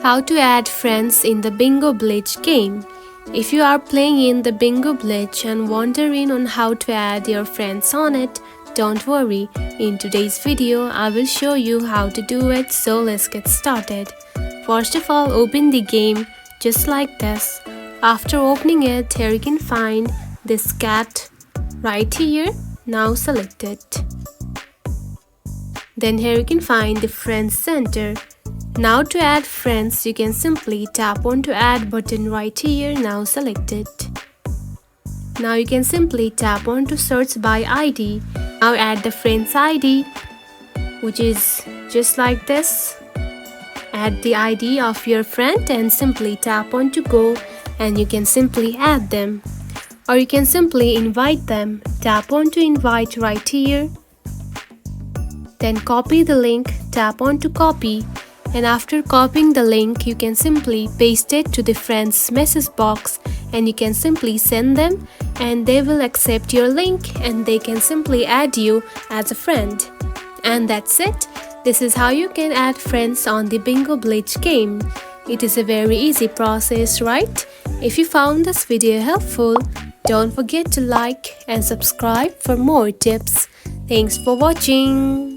How to add friends in the Bingo Blitz game. If you are playing in the Bingo Blitz and wondering on how to add your friends on it, don't worry. In today's video, I will show you how to do it, so let's get started. First of all, open the game just like this. After opening it, here you can find this cat right here. Now select it. Then here you can find the Friends Center. Now to add friends, you can simply tap on to add button right here. Now select it. Now you can simply tap on to search by ID. Now add the friend's ID, which is just like this. Add the ID of your friend and simply tap on to go, and you can simply add them. Or you can simply invite them. Tap on to invite right here. Then copy the link, tap on to copy. And after copying the link, you can simply paste it to the friend's message box, and you can simply send them, and they will accept your link and they can simply add you as a friend. And that's it. This is how you can add friends on the Bingo Blitz game. It is a very easy process, right? If you found this video helpful, don't forget to like and subscribe for more tips. Thanks for watching.